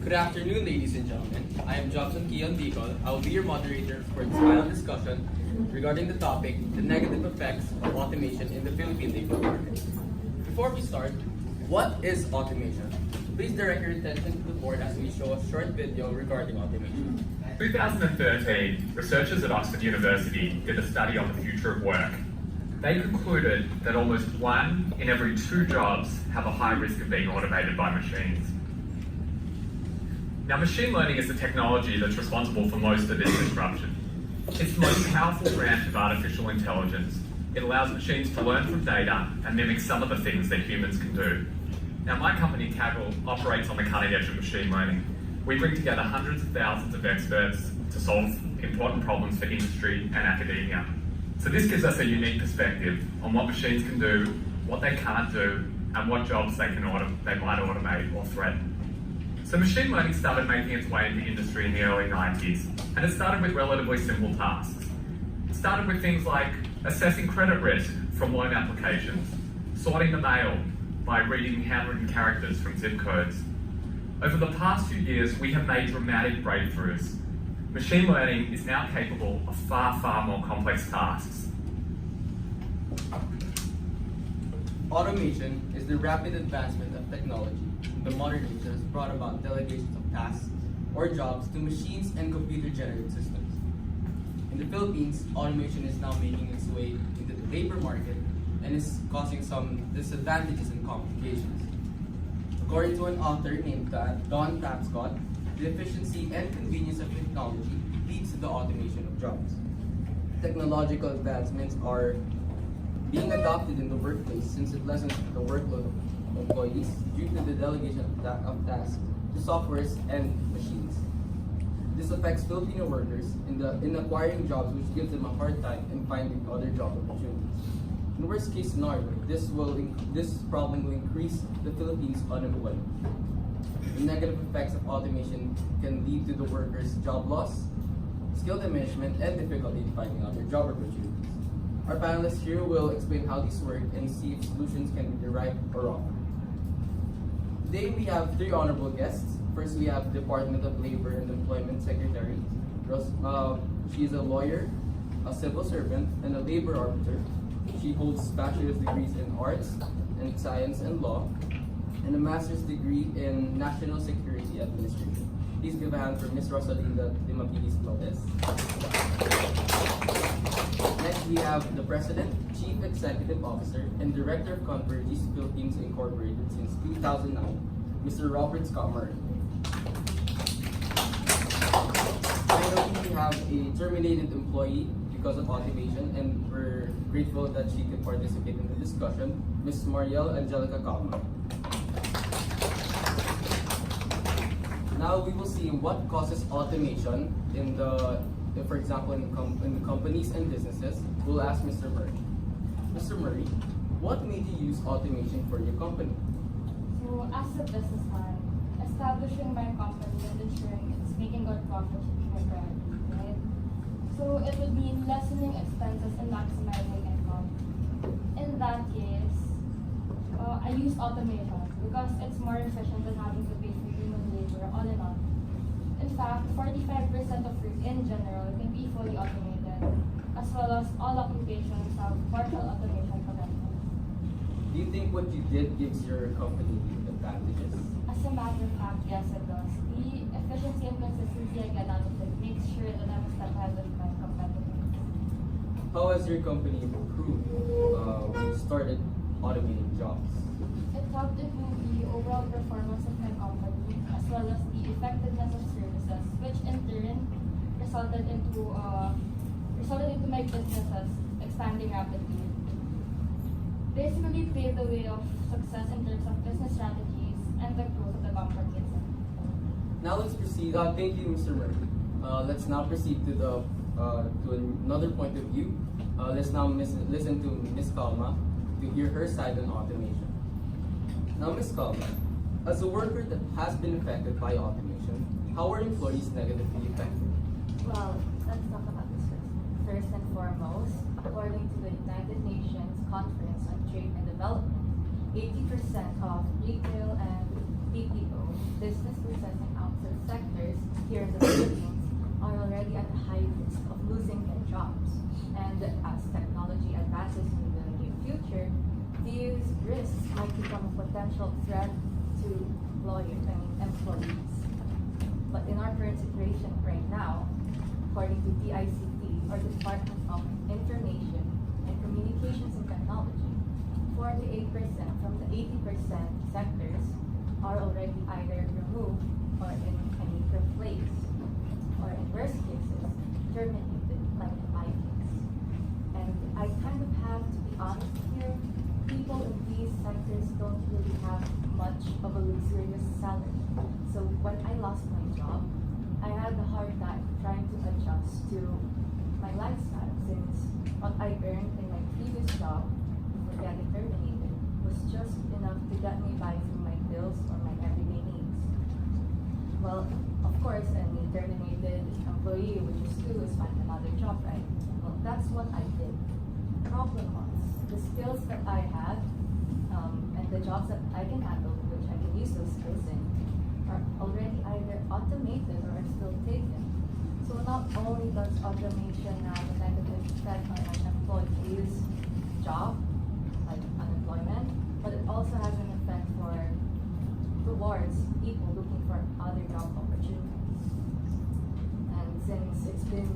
Good afternoon, ladies and gentlemen. I am Jobson Kion Bicol. I will be your moderator for this panel discussion regarding the topic, the negative effects of automation in the Philippine labor market. Before we start, what is automation? Please direct your attention to the board as we show a short video regarding automation. 2013, researchers at Oxford University did a study on the future of work. They concluded that almost 1 in every 2 jobs have a high risk of being automated by machines. Now, machine learning is the technology that's responsible for most of this disruption. It's the most powerful branch of artificial intelligence. It allows machines to learn from data and mimic some of the things that humans can do. Now, my company, Kaggle, operates on the cutting edge of machine learning. We bring together hundreds of thousands of experts to solve important problems for industry and academia. So this gives us a unique perspective on what machines can do, what they can't do, and what jobs they might automate or threaten. So machine learning started making its way into industry in the early 90s, and it started with relatively simple tasks. It started with things like assessing credit risk from loan applications, sorting the mail by reading handwritten characters from zip codes. Over the past few years, we have made dramatic breakthroughs. Machine learning is now capable of far, far more complex tasks. Automation is the rapid advancement of technology in the modern age that has brought about delegations of tasks or jobs to machines and computer-generated systems. In the Philippines, automation is now making its way into the labor market and is causing some disadvantages and complications. According to an author named Don Tapscott, the efficiency and convenience of technology leads to the automation of jobs. Technological advancements are being adopted in the workplace since it lessens the workload of employees due to the delegation of tasks to softwares and machines. This affects Filipino workers in acquiring jobs, which gives them a hard time in finding other job opportunities. In worst case scenario, this problem will increase the Philippines' unemployment. The negative effects of automation can lead to the workers' job loss, skill diminishment, and difficulty in finding other job opportunities. Our panelists here will explain how these work and see if solutions can be derived or offered. Today we have 3 honorable guests. First, we have Department of Labor and Employment Secretary. She is a lawyer, a civil servant, and a labor arbiter. She holds bachelor's degrees in arts and science and law, and a master's degree in national security administration. Please give a hand for Ms. Rosalinda Dimapilis Lopez. Next, we have the President, Chief Executive Officer, and Director of Convergys Philippines Incorporated since 2009, Mr. Robert Scott Murray. Finally, we have a terminated employee because of automation, and we're grateful that she could participate in the discussion, Ms. Mariel Angelica Calma. Now we will see what causes automation for example, in the companies and businesses. We'll ask Mr. Murray. Mr. Murray, what made you use automation for your company? So, as a businessman, establishing my company and ensuring it's making good profit should be my priority, right? So, it would mean lessening expenses and maximizing income. In that case, I use automation because it's more efficient than having to pay for human labor all in all. In fact, 45% of work in general can be fully automated, as well as all occupations have partial automation potential. Do you think what you did gives your company advantages? As a matter of fact, yes it does. The efficiency and consistency I get out of it makes sure that I'm a step ahead of my competitors. How has your company improved when you started automating jobs? It helped improve the overall performance of my company, as well as the effectiveness of services, which in turn resulted into my businesses expanding rapidly. Basically paved the way of success in terms of business strategies and the growth of the company itself. Now let's proceed. Thank you, Mr. Murray. Let's now proceed to another point of view. Let's now listen to Ms. Calma to hear her side on automation. Now, Ms. Calma, as a worker that has been affected by automation, how are employees negatively affected? Well, let's talk about this first. First and foremost, according to the United Nations Conference on Trade and Development, 80% of retail and BPO, business processing outsourcing, sectors here in the Philippines are already at a high risk of losing their jobs. And as technology advances in the near future, these risks might become a potential threat to employees. But in our current situation right now, according to DICT, or Department of Information and Communications and Technology, 48% from the 80% sectors are already either removed or in any replaced, or in worst cases, terminated, like my case. And I kind of have to be honest here, people in these sectors don't really have much of a luxurious salary. So when I lost my job, I had a hard time trying to adjust to my lifestyle, since what I earned in my previous job before getting terminated was just enough to get me by through my bills or my everyday needs. Well, of course, any terminated employee would just do is find another job, right? Well, that's what I did. Problem was, the skills that I had and the jobs that I can handle, which I can use those skills in, are already either automated or are still taken. So not only does automation have a negative effect on an employee's job, like unemployment, but it also has an effect towards people looking for other job opportunities. And since it's been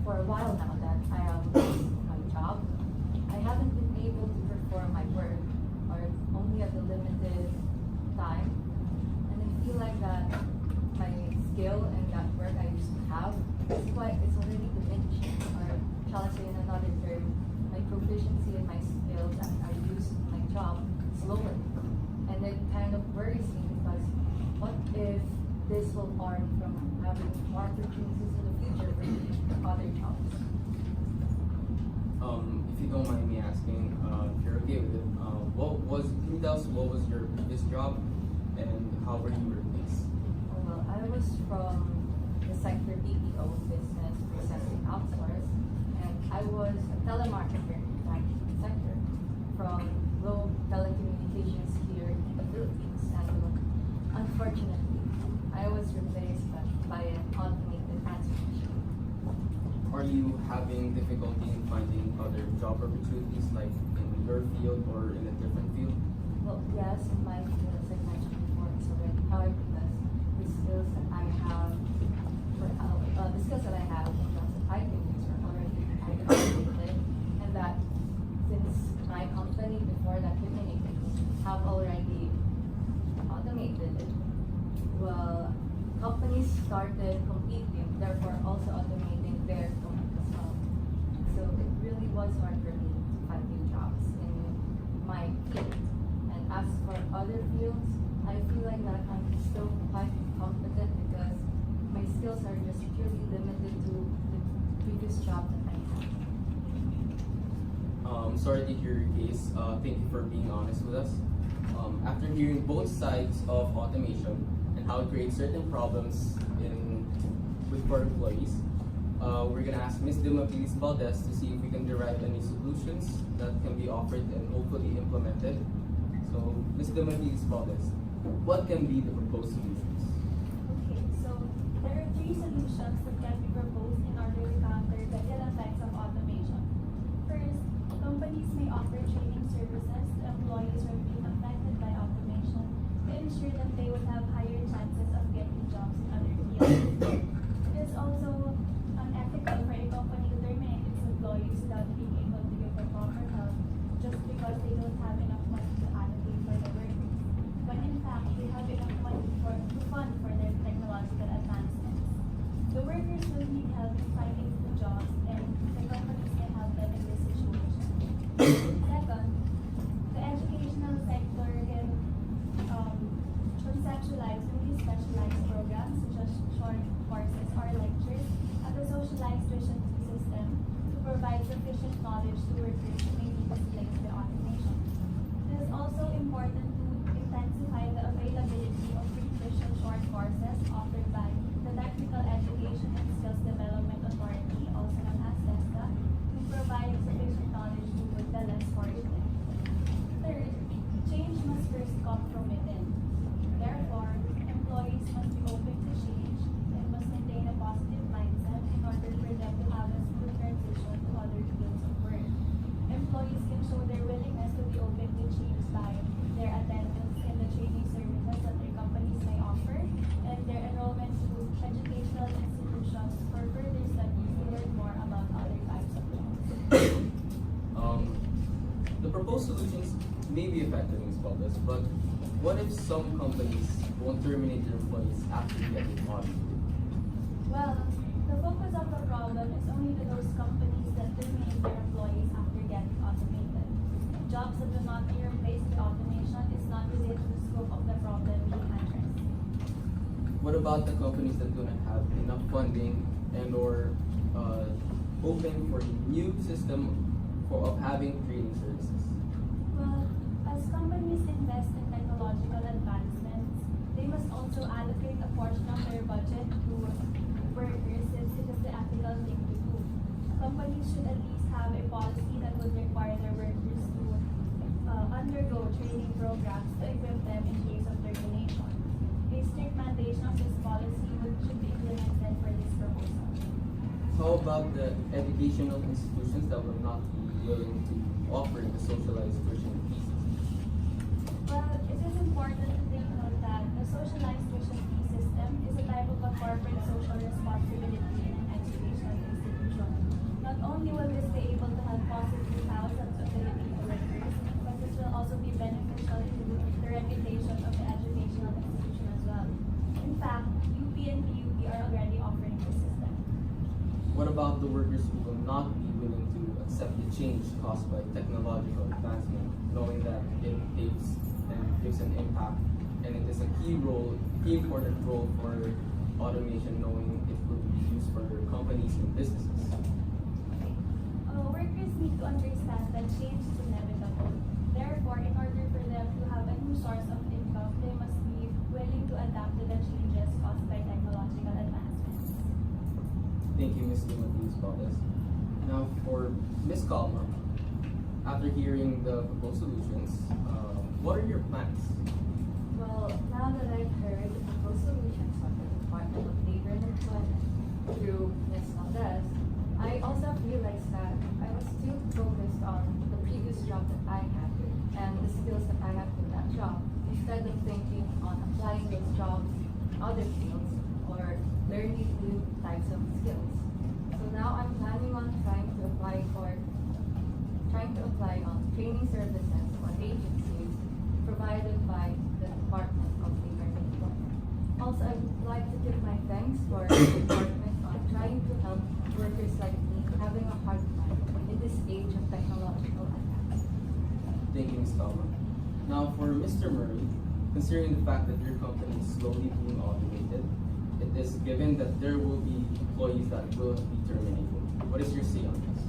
for a while now that I have lost my job, I haven't been able to perform my work, or only at a limited time. And I feel like that my skill and that work I used to have it's already diminishing, or shall I say in another term, my proficiency and my skills that I use in my job is lower. And it kind of worries me because what if this will harm from having more opportunities in the future for other jobs? If you don't mind me asking, if you're okay with it, can you tell us what was your previous job and how were you replaced? Well, I was from the sector BPO, business processing outsource, and I was a telemarketer in the IT sector from Globe Telecommunications here in the Philippines. And unfortunately, I was replaced by an automated answer machine. Are you having difficulty in finding other job opportunities, like in your field or in a different field? Well, yes, in my field, as I mentioned before, it's already hard because the skills that I have, the skills that I have, the jobs that I can use are already either automated, and that since my company before that terminated have already automated it, well, companies started competing, therefore also automating their own as well. So it really was hard for me to find new jobs in my field. And as for other fields, I feel like that I'm still quite competent because my skills are just purely limited to the previous job that I had. Sorry to hear your case. Thank you for being honest with us. After hearing both sides of automation and how it creates certain problems for employees, we're gonna ask Ms. Dimapilis Valdez to see if we can derive any solutions that can be offered and hopefully implemented. So, Ms. Dimapilis Valdez, what can be the proposed solutions? Okay, so there are three solutions that can be proposed in order to counter the ill effects of automation. First, companies may offer training services to employees who are being affected by automation to ensure that they would have higher chances of getting jobs in other fields. It is also unethical for a company to terminate its employees without being able to give them proper help just because they don't have enough money to allocate for the workers, when in fact they have enough money to fund for their technological advancements. The workers will need help in finding new jobs, and the companies can help them in this situation. Second, the educational sector can conceptualize really specialized programs such as short courses or lectures at a socialized tuition system to provide sufficient knowledge to workers who may be displaced by automation. It is also important to intensify the availability of free tuition short courses offered by the Technical Education and Skills Development Authority, also known as TESDA, to provide sufficient knowledge to the less fortunate. Third, change must first come from within. Therefore, employees must be open to change proposed solutions may be effective, Ms. Valdez, but what if some companies won't terminate their employees after getting audited? Well, the focus of the problem is only to those companies that terminate their employees after getting automated. Jobs that do not replace the automation is not within the scope of the problem being addressed. What about the companies that do not have enough funding and or open for a new system of having training services? Well, as companies invest in technological advancements, they must also allocate a portion of their budget to workers since it is the ethical thing to do. Companies should at least have a policy that would require their workers to undergo training programs to equip them in case of termination. A strict mandation of this policy should be implemented for this proposal. How about the educational institutions that will not be willing to offer the socialized tuition fees? Well, it is important to take note that the socialized tuition fee system is a type of a corporate social responsibility in an educational institution. Not only will this be able to help positive thousands of Filipino workers, but this will also be beneficial to the reputation of the educational institution as well. In fact, UP and PUP are already offering this system. What about the workers who will not be willing to accept the change caused by technological advancement, knowing that it gives an impact and it is a key important role for automation, knowing it will be used for companies and businesses? Workers need to understand that change is inevitable. Therefore, in order for them to have a new source of income, they must be willing to adapt to the changes caused by technological advancements. Thank you, Ms. Timothy Valdez. Now for Ms. Calma, after hearing the proposed solutions, what are your plans? Well, now that I've heard the proposed solutions from the Department of Labor and Employment through Ms. Valdez, I also realized that I was too focused on the previous job that I had and the skills that I have in that job, instead of thinking on applying those jobs in other fields or learning new types of skills. So now I'm planning on trying to apply on training services or agencies provided by the Department of Labor and Employment. Also, I would like to give my thanks for the department on trying to help workers like me having a hard time in this age of technological advancement. Thank you, Ms. Calma. Now for Mr. Murray, considering the fact that your company is slowly being automated, it is given that there will be employees that will be terminated. What is your say on this?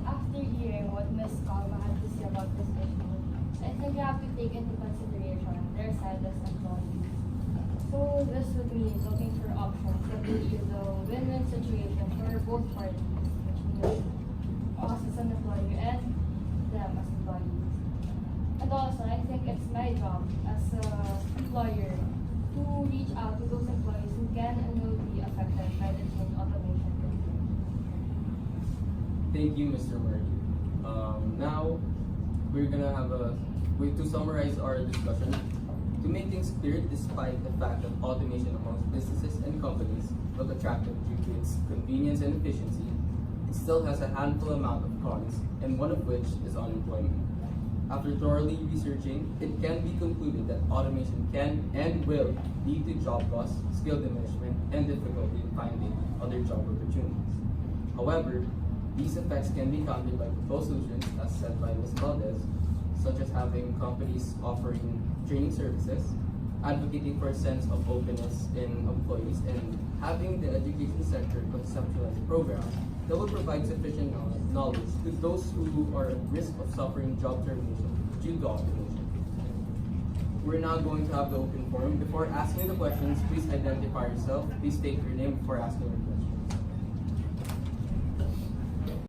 After hearing what Ms. Calma had to say about this issue, I think we have to take into consideration their side as employees. So this would mean looking for options that will be the win-win situation for both parties, which means us as an employer and them as employees. And also, I think it's my job as an employer to reach out to those employees who can and will be affected by the change automation. Thank you, Mr. Murray. Now, we're gonna have to summarize our discussion. To make things clear, despite the fact that automation amongst businesses and companies look attractive due to its convenience and efficiency, it still has a handful amount of cons, and one of which is unemployment. After thoroughly researching, it can be concluded that automation can and will lead to job loss, skill diminishment, and difficulty in finding other job opportunities. However, these effects can be countered by proposed solutions, as said by Ms. Valdez, such as having companies offering training services, advocating for a sense of openness in employees, and having the education sector conceptualize programs that will provide sufficient knowledge to those who are at risk of suffering job termination due to automation. We're now going to have the open forum. Before asking the questions, please identify yourself. Please state your name before asking your